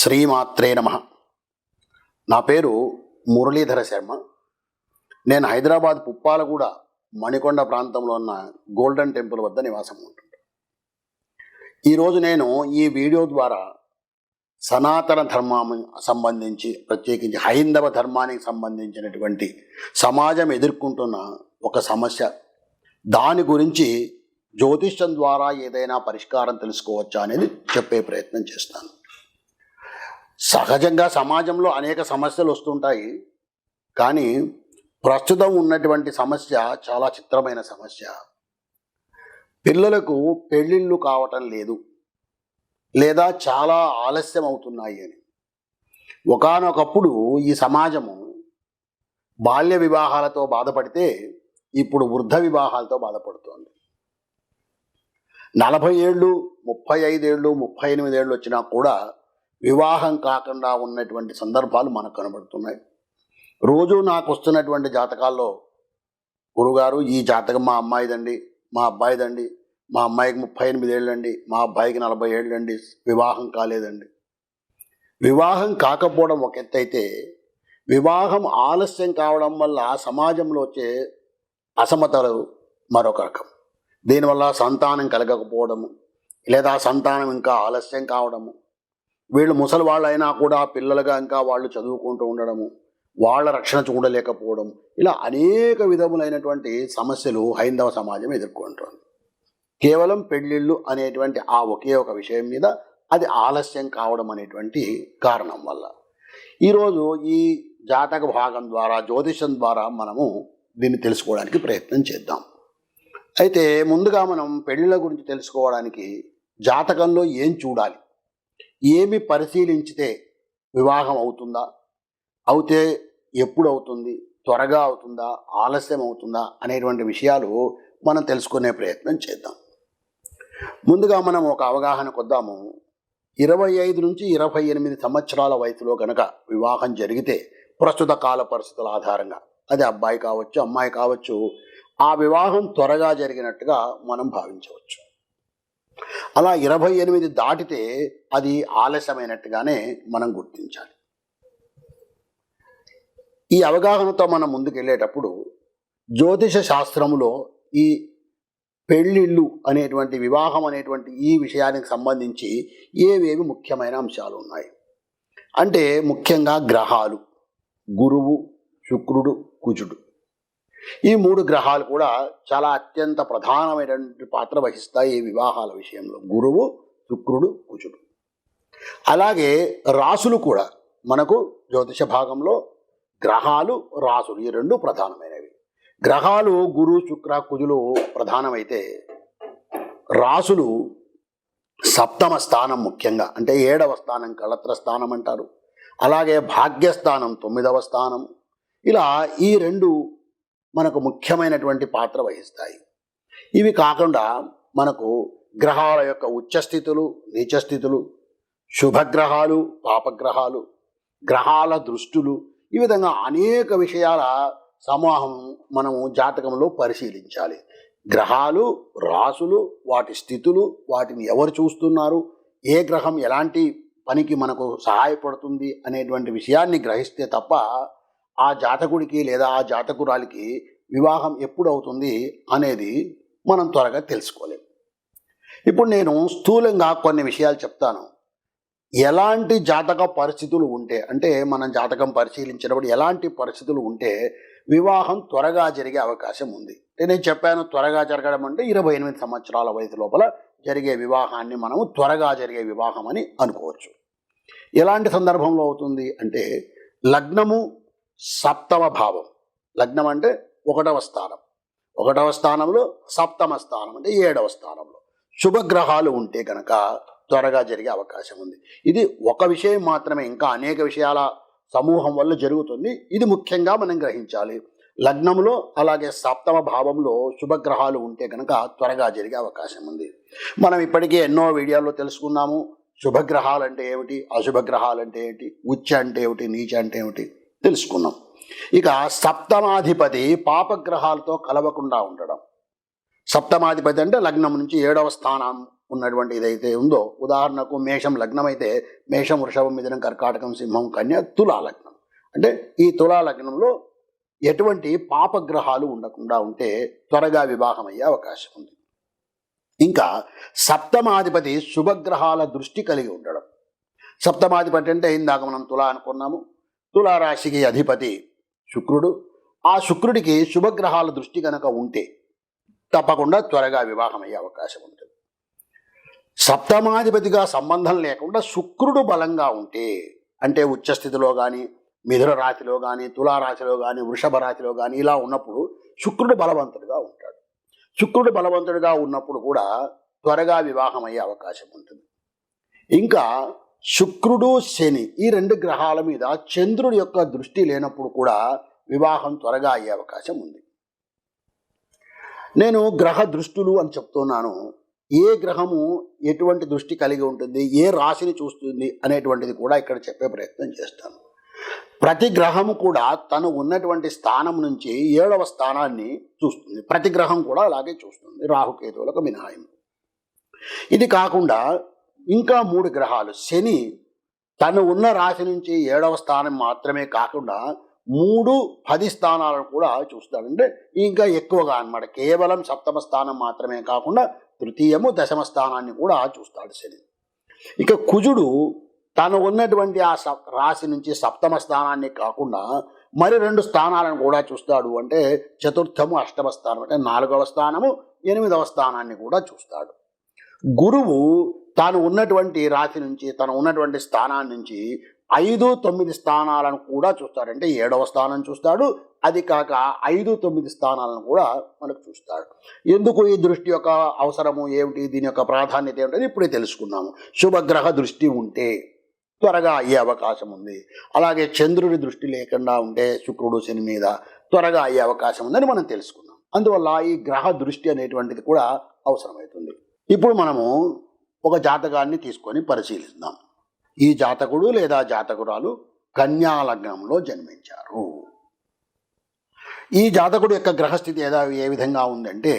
శ్రీమాత్రే నమః. నా పేరు మురళీధర శర్మ. నేను హైదరాబాద్ పుప్పాలగూడ మణికొండ ప్రాంతంలో ఉన్న గోల్డెన్ టెంపుల్ వద్ద నివాసం ఉంటున్నాను. ఈరోజు నేను ఈ వీడియో ద్వారా సనాతన ధర్మానికి సంబంధించి, ప్రత్యేకించి హైందవ ధర్మానికి సంబంధించినటువంటి సమాజం ఎదుర్కొంటున్న ఒక సమస్య, దాని గురించి జ్యోతిష్యం ద్వారా ఏదైనా పరిష్కారం తెలుసుకోవచ్చా అనేది చెప్పే ప్రయత్నం చేస్తాను. సహజంగా సమాజంలో అనేక సమస్యలు వస్తుంటాయి, కానీ ప్రస్తుతం ఉన్నటువంటి సమస్య చాలా చిత్రమైన సమస్య. పిల్లలకు పెళ్ళిళ్ళు కావటం లేదు, లేదా చాలా ఆలస్యం అవుతున్నాయి అని. ఒకానొకప్పుడు ఈ సమాజము బాల్య వివాహాలతో బాధపడితే ఇప్పుడు వృద్ధ వివాహాలతో బాధపడుతోంది. 40 ఏళ్ళు, 35 ఏళ్ళు, 38 ఏళ్ళు వచ్చినా కూడా వివాహం కాకుండా ఉన్నటువంటి సందర్భాలు మనకు కనబడుతున్నాయి. రోజు నాకు వస్తున్నటువంటి జాతకాల్లో, గురుగారు ఈ జాతకం మా అమ్మాయిదండి, మా అబ్బాయిదండి, మా అమ్మాయికి 38 ఏళ్ళండి, మా అబ్బాయికి 40 ఏళ్ళండి, వివాహం కాలేదండి. వివాహం కాకపోవడం ఒక ఎత్తు అయితే, వివాహం ఆలస్యం కావడం వల్ల సమాజంలో వచ్చే అసమతలు మరొక రకం. దీనివల్ల సంతానం కలగకపోవడము, లేదా సంతానం ఇంకా ఆలస్యం కావడము, వీళ్ళు ముసలి వాళ్ళు అయినా కూడా పిల్లలుగా ఇంకా వాళ్ళు చదువుకుంటూ ఉండడము, వాళ్ళ రక్షణ చూడలేకపోవడం, ఇలా అనేక విధములైనటువంటి సమస్యలు హైందవ సమాజం ఎదుర్కొంటుంది. కేవలం పెళ్ళిళ్ళు అనేటువంటి ఆ ఒకే ఒక విషయం మీద అది ఆలస్యం కావడం అనేటువంటి కారణం వల్ల ఈరోజు ఈ జాతక భాగం ద్వారా, జ్యోతిషం ద్వారా మనము దీన్ని తెలుసుకోవడానికి ప్రయత్నం చేద్దాం. అయితే ముందుగా మనం పెళ్ళిళ్ళ గురించి తెలుసుకోవడానికి జాతకంలో ఏం చూడాలి, ఏమి పరిశీలించితే వివాహం అవుతుందా, అవుతే ఎప్పుడు అవుతుంది, త్వరగా అవుతుందా, ఆలస్యం అవుతుందా అనేటువంటి విషయాలు మనం తెలుసుకునే ప్రయత్నం చేద్దాం. ముందుగా మనం ఒక అవగాహనకు వద్దాము. 25 నుంచి 28 సంవత్సరాల వయసులో కనుక వివాహం జరిగితే, ప్రస్తుత కాల పరిస్థితుల ఆధారంగా అది అబ్బాయి కావచ్చు, అమ్మాయి కావచ్చు, ఆ వివాహం త్వరగా జరిగినట్టుగా మనం భావించవచ్చు. అలా 28 దాటితే అది ఆలస్యమైనట్టుగానే మనం గుర్తించాలి. ఈ అవగాహనతో మనం ముందుకెళ్ళేటప్పుడు జ్యోతిష శాస్త్రంలో ఈ పెళ్ళిళ్ళు అనేటువంటి, వివాహం అనేటువంటి ఈ విషయానికి సంబంధించి ఏవేవి ముఖ్యమైన అంశాలు ఉన్నాయి అంటే, ముఖ్యంగా గ్రహాలు, గురువు, శుక్రుడు, కుజుడు, ఈ 3 గ్రహాలు కూడా చాలా అత్యంత ప్రధానమైనటువంటి పాత్ర వహిస్తాయి ఈ వివాహాల విషయంలో. గురువు, శుక్రుడు, కుజుడు. అలాగే రాసులు కూడా మనకు జ్యోతిష భాగంలో గ్రహాలు, రాసులు ఈ 2 ప్రధానమైనవి. గ్రహాలు గురు, శుక్ర, కుజులు ప్రధానమైతే, రాసులు సప్తమ స్థానం ముఖ్యంగా, అంటే 7వ స్థానం కళత్ర స్థానం అంటారు. అలాగే భాగ్యస్థానం 9వ స్థానం. ఇలా ఈ 2 మనకు ముఖ్యమైనటువంటి పాత్ర వహిస్తాయి. ఇవి కాకుండా మనకు గ్రహాల యొక్క ఉచ్చస్థితులు, నీచస్థితులు, శుభగ్రహాలు, పాపగ్రహాలు, గ్రహాల దృష్టులు, ఈ విధంగా అనేక విషయాల సమూహం మనము జాతకంలో పరిశీలించాలి. గ్రహాలు, రాసులు, వాటి స్థితులు, వాటిని ఎవరు చూస్తున్నారు, ఏ గ్రహం ఎలాంటి పనికి మనకు సహాయపడుతుంది అనేటువంటి విషయాన్ని గ్రహిస్తే తప్ప ఆ జాతకుడికి లేదా ఆ జాతకురాలికి వివాహం ఎప్పుడు అవుతుంది అనేది మనం త్వరగా తెలుసుకోలేం. ఇప్పుడు నేను స్థూలంగా కొన్ని విషయాలు చెప్తాను. ఎలాంటి జాతక పరిస్థితులు ఉంటే, అంటే మనం జాతకం పరిశీలించినప్పుడు ఎలాంటి పరిస్థితులు ఉంటే వివాహం త్వరగా జరిగే అవకాశం ఉంది. నేను చెప్పాను, త్వరగా జరగడం అంటే 28 సంవత్సరాల వయసు లోపల జరిగే వివాహాన్ని మనము త్వరగా జరిగే వివాహం అని అనుకోవచ్చు. ఎలాంటి సందర్భంలో అవుతుంది అంటే, లగ్నము సప్తమ భావం, లగ్నం అంటే 1వ స్థానం, 1వ స్థానంలో సప్తమ స్థానం అంటే 7వ స్థానంలో శుభగ్రహాలు ఉంటే కనుక త్వరగా జరిగే అవకాశం ఉంది. ఇది ఒక విషయం మాత్రమే, ఇంకా అనేక విషయాల సమూహం వల్ల జరుగుతుంది. ఇది ముఖ్యంగా మనం గ్రహించాలి. లగ్నంలో అలాగే సప్తమ భావంలో శుభగ్రహాలు ఉంటే కనుక త్వరగా జరిగే అవకాశం ఉంది. మనం ఇప్పటికే ఎన్నో వీడియోల్లో తెలుసుకున్నాము. శుభగ్రహాలు అంటే ఏమిటి, అశుభగ్రహాలు అంటే ఏమిటి, ఉచ్చ అంటే ఏమిటి, నీచ అంటే ఏమిటి తెలుసుకున్నాం. ఇక సప్తమాధిపతి పాపగ్రహాలతో కలవకుండా ఉండడం. సప్తమాధిపతి అంటే లగ్నం నుంచి 7వ స్థానం ఉన్నటువంటి ఏదైతే ఉందో, ఉదాహరణకు మేషం లగ్నం అయితే మేషం, వృషభం, మిథునం, కర్కాటకం, సింహం, కన్య, తులా లగ్నం. అంటే ఈ తులా లగ్నంలో ఎటువంటి పాపగ్రహాలు ఉండకుండా ఉంటే త్వరగా వివాహం అయ్యే అవకాశం ఉంది. ఇంకా సప్తమాధిపతి శుభగ్రహాల దృష్టి కలిగి ఉండడం. సప్తమాధిపతి అంటే ఇందాక మనం తులా అనుకున్నాము. తులారాశికి అధిపతి శుక్రుడు. ఆ శుక్రుడికి శుభగ్రహాల దృష్టి కనుక ఉంటే తప్పకుండా త్వరగా వివాహం అయ్యే అవకాశం ఉంటుంది. సప్తమాధిపతిగా సంబంధం లేకుండా శుక్రుడు బలంగా ఉంటే, అంటే ఉచ్చస్థితిలో కానీ, మిథున రాశిలో కానీ, తులారాశిలో కానీ, వృషభ రాశిలో కానీ ఇలా ఉన్నప్పుడు శుక్రుడు బలవంతుడిగా ఉంటాడు. శుక్రుడు బలవంతుడిగా ఉన్నప్పుడు కూడా త్వరగా వివాహం అయ్యే అవకాశం ఉంటుంది. ఇంకా శుక్రుడు, శని ఈ రెండు గ్రహాల మీద చంద్రుడి యొక్క దృష్టి లేనప్పుడు కూడా వివాహం త్వరగా అయ్యే అవకాశం ఉంది. నేను గ్రహ దృష్టులు అని చెప్తున్నాను. ఏ గ్రహము ఎటువంటి దృష్టి కలిగి ఉంటుంది, ఏ రాశిని చూస్తుంది అనేటువంటిది కూడా ఇక్కడ చెప్పే ప్రయత్నం చేస్తాను. ప్రతి గ్రహము కూడా తను ఉన్నటువంటి స్థానం నుంచి 7వ స్థానాన్ని చూస్తుంది. ప్రతి గ్రహం కూడా అలాగే చూస్తుంది, రాహుకేతువులకు మినహాయింపు. ఇది కాకుండా ఇంకా 3 గ్రహాలు, శని తను ఉన్న రాశి నుంచి 7వ స్థానం మాత్రమే కాకుండా 3, 10 స్థానాలను కూడా చూస్తాడు. అంటే ఇంకా ఎక్కువగా అన్నమాట. కేవలం 7వ స్థానం మాత్రమే కాకుండా 3వ, 10వ స్థానాన్ని కూడా చూస్తాడు శని. ఇక కుజుడు తను ఉన్నటువంటి ఆ రాశి నుంచి 7వ స్థానాన్ని కాకుండా మరి 2 స్థానాలను కూడా చూస్తాడు. అంటే 4వ, 8వ స్థానం, అంటే 4వ స్థానము, 8వ స్థానాన్ని కూడా చూస్తాడు. గురువు తాను ఉన్నటువంటి రాశి నుంచి, తను ఉన్నటువంటి స్థానాన్ని నుంచి 5, 9 స్థానాలను కూడా చూస్తాడు. అంటే 7వ స్థానం చూస్తాడు. అది కాక 5, 9 స్థానాలను కూడా మనకు చూస్తాడు. ఎందుకు ఈ దృష్టి యొక్క అవసరము ఏమిటి, దీని యొక్క ప్రాధాన్యత ఏమిటి ఇప్పుడే తెలుసుకున్నాము. శుభగ్రహ దృష్టి ఉంటే త్వరగా అయ్యే అవకాశం ఉంది. అలాగే చంద్రుడి దృష్టి లేకుండా ఉంటే శుక్రుడు, శని మీద త్వరగా అయ్యే అవకాశం ఉందని మనం తెలుసుకున్నాం. అందువల్ల ఈ గ్రహ దృష్టి అనేటువంటిది కూడా అవసరమవుతుంది. ఇప్పుడు మనము ఒక జాతకాన్ని తీసుకొని పరిశీలిద్దాం. ఈ జాతకుడు లేదా జాతకురాలు కన్యా లగ్నంలో జన్మించారు. ఈ జాతకుడు యొక్క గ్రహస్థితి ఏ విధంగా ఉందంటే,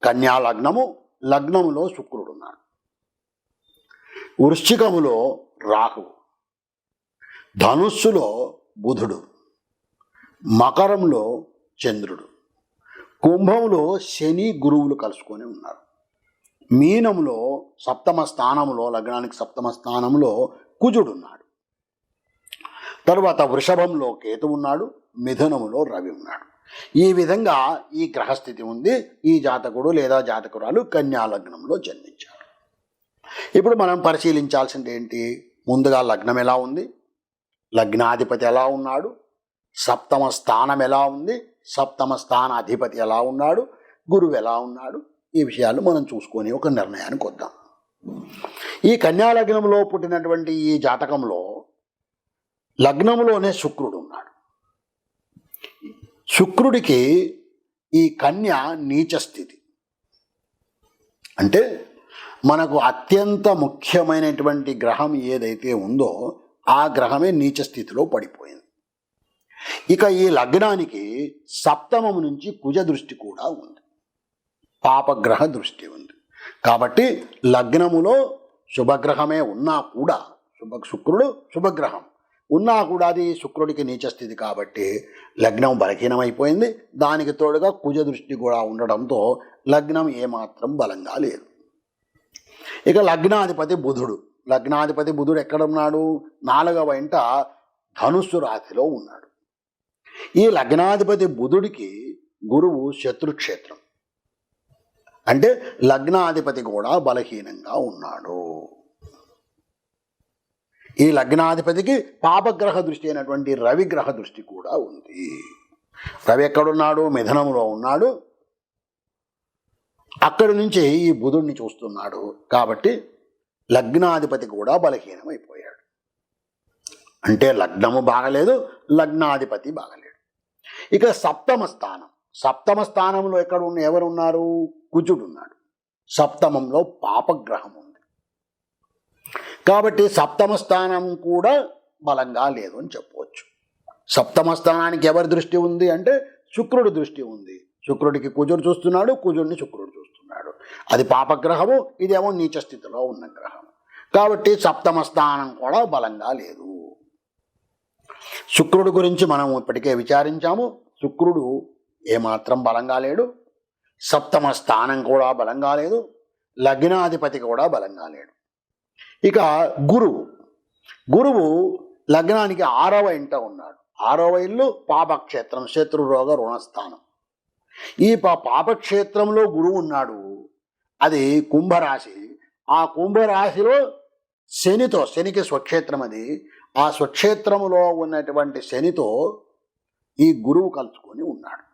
కన్యా లగ్నము, లగ్నములో శుక్రుడు ఉన్నాడు, వృశ్చికములో రాహువు, ధనుస్సులో బుధుడు, మకరంలో చంద్రుడు, కుంభంలో శని, గురువులు కలుసుకొని ఉన్నారు. మీనంలో 7వ స్థానంలో, లగ్నానికి 7వ స్థానంలో కుజుడు ఉన్నాడు. తర్వాత వృషభంలో కేతు ఉన్నాడు, మిథునములో రవి ఉన్నాడు. ఈ విధంగా ఈ గ్రహస్థితి ఉంది. ఈ జాతకుడు లేదా జాతకురాలు కన్యా లగ్నంలో జన్మించారు. ఇప్పుడు మనం పరిశీలించాల్సింది ఏంటి? ముందుగా లగ్నం ఎలా ఉంది, లగ్నాధిపతి ఎలా ఉన్నాడు, 7వ స్థానం ఎలా ఉంది, 7వ స్థానాధిపతి ఎలా ఉన్నాడు, గురువు ఎలా ఉన్నాడు, ఈ విషయాలు మనం చూసుకొని ఒక నిర్ణయానికి వద్దాం. ఈ కన్యా లగ్నంలో పుట్టినటువంటి ఈ జాతకంలో లగ్నంలోనే శుక్రుడు ఉన్నాడు. శుక్రుడికి ఈ కన్య నీచ స్థితి. అంటే మనకు అత్యంత ముఖ్యమైనటువంటి గ్రహం ఏదైతే ఉందో ఆ గ్రహమే నీచ స్థితిలో పడిపోయింది. ఇక ఈ లగ్నానికి 7వ నుంచి కుజ దృష్టి కూడా ఉంది, పాపగ్రహ దృష్టి ఉంది. కాబట్టి లగ్నములో శుభగ్రహమే ఉన్నా కూడా, శుక్రుడు శుభగ్రహం ఉన్నా కూడా అది శుక్రుడికి నీచస్థితి కాబట్టి లగ్నం బలహీనమైపోయింది. దానికి తోడుగా కుజ దృష్టి కూడా ఉండడంతో లగ్నం ఏమాత్రం బలంగా లేదు. ఇక లగ్నాధిపతి బుధుడు, లగ్నాధిపతి బుధుడు ఎక్కడ ఉన్నాడు? 4వ ఇంట ధనుస్సు రాశిలో ఉన్నాడు. ఈ లగ్నాధిపతి బుధుడికి గురువు శత్రుక్షేత్రం, అంటే లగ్నాధిపతి కూడా బలహీనంగా ఉన్నాడు. ఈ లగ్నాధిపతికి పాపగ్రహ దృష్టి అయినటువంటి రవి గ్రహ దృష్టి కూడా ఉంది. రవి ఎక్కడున్నాడు? మిథునంలో ఉన్నాడు. అక్కడి నుంచి ఈ బుధుడిని చూస్తున్నాడు. కాబట్టి లగ్నాధిపతి కూడా బలహీనమైపోయాడు. అంటే లగ్నము బాగలేదు, లగ్నాధిపతి బాగలేడు. ఇక 7వ స్థానం, 7వ స్థానంలో ఎవరున్నారు? కుజుడు ఉన్నాడు. 7మంలో పాపగ్రహం ఉంది. కాబట్టి 7వ స్థానం కూడా బలంగా లేదు అని చెప్పవచ్చు. 7వ స్థానానికి ఎవరి దృష్టి ఉంది అంటే శుక్రుడి దృష్టి ఉంది. శుక్రుడికి కుజుడు చూస్తున్నాడు, కుజుడిని శుక్రుడు చూస్తున్నాడు. అది పాపగ్రహము, ఇదేమో నీచ స్థితిలో ఉన్న గ్రహం. కాబట్టి సప్తమ స్థానం కూడా బలంగా లేదు. శుక్రుడు గురించి మనం ఇప్పటికే విచారించాము. శుక్రుడు ఏమాత్రం బలంగా లేడు, సప్తమ స్థానం కూడా బలంగా లేదు, లగ్నాధిపతి కూడా బలంగా లేడు. ఇక గురువు లగ్నానికి 6వ ఇంట ఉన్నాడు. 6వ ఇల్లు పాపక్షేత్రం, శత్రురోగ రుణస్థానం. ఈ పాపక్షేత్రంలో గురువు ఉన్నాడు. అది కుంభరాశి. ఆ కుంభరాశిలో శనికి స్వక్షేత్రం అది. ఆ స్వక్షేత్రములో ఉన్నటువంటి శనితో ఈ గురువు కలుసుకొని ఉన్నాడు.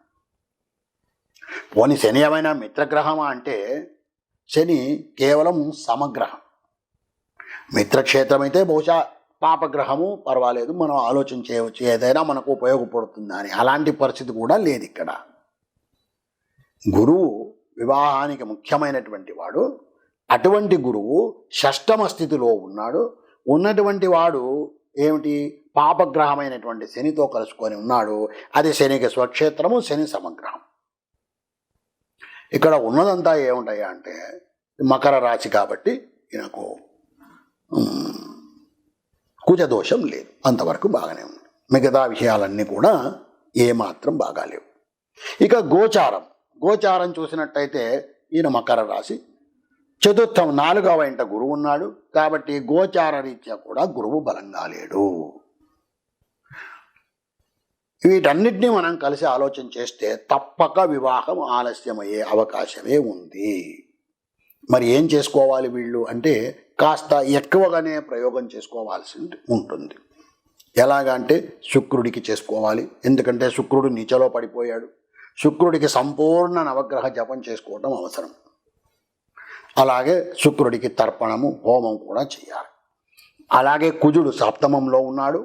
పోని శని ఏమైనా మిత్రగ్రహమా అంటే శని కేవలం సమగ్రహం. మిత్రక్షేత్రం అయితే బహుశా పాపగ్రహము పర్వాలేదు, మనం ఆలోచన చేయవచ్చు, ఏదైనా మనకు ఉపయోగపడుతుందా అని. అలాంటి పరిస్థితి కూడా లేదు ఇక్కడ. గురువు వివాహానికి ముఖ్యమైనటువంటి వాడు. అటువంటి గురువు షష్టమ స్థితిలో ఉన్నాడు. ఉన్నటువంటి వాడు ఏమిటి? పాపగ్రహమైనటువంటి శనితో కలుసుకొని ఉన్నాడు. అది శనికి స్వక్షేత్రము, శని సమగ్రహం. ఇక్కడ ఉన్నదంతా ఏముంటాయా అంటే మకర రాశి కాబట్టి ఈయనకు కుజదోషం లేదు, అంతవరకు బాగానే ఉంది. మిగతా విషయాలన్నీ కూడా ఏమాత్రం బాగాలేవు. ఇక గోచారం చూసినట్టయితే ఈయన మకర రాశి, చతుర్థం 4వ ఇంట గురువు ఉన్నాడు. కాబట్టి గోచార రీత్యా కూడా గురువు బలంగా లేడు. వీటన్నిటినీ మనం కలిసి ఆలోచన చేస్తే తప్పక వివాహం ఆలస్యమయ్యే అవకాశమే ఉంది. మరి ఏం చేసుకోవాలి వీళ్ళు అంటే కాస్త ఎక్కువగానే ప్రయోగం చేసుకోవాల్సి ఉంటుంది. ఎలాగంటే శుక్రుడికి చేసుకోవాలి, ఎందుకంటే శుక్రుడు నీచలో పడిపోయాడు. శుక్రుడికి సంపూర్ణ నవగ్రహ జపం చేసుకోవడం అవసరం. అలాగే శుక్రుడికి తర్పణము, హోమం కూడా చేయాలి. అలాగే కుజుడు సప్తమంలో ఉన్నాడు.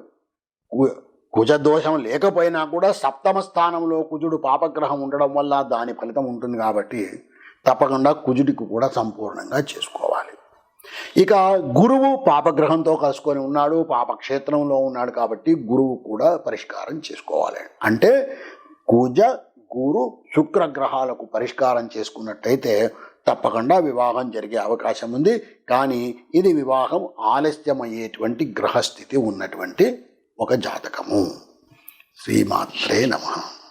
కుజదోషం లేకపోయినా కూడా సప్తమ స్థానంలో కుజుడు పాపగ్రహం ఉండడం వల్ల దాని ఫలితం ఉంటుంది. కాబట్టి తప్పకుండా కుజుడికి కూడా సంపూర్ణంగా చేసుకోవాలి. ఇక గురువు పాపగ్రహంతో కలుసుకొని ఉన్నాడు, పాపక్షేత్రంలో ఉన్నాడు. కాబట్టి గురువు కూడా పరిష్కారం చేసుకోవాలి. అంటే కుజ గురు శుక్ర గ్రహాలకు పరిష్కారం చేసుకున్నట్టయితే తప్పకుండా వివాహం జరిగే అవకాశం ఉంది. కానీ ఇది వివాహం ఆలస్యమయ్యేటువంటి గ్రహస్థితి ఉన్నటువంటి ఒక జాతకము. శ్రీమాత్రే నమః.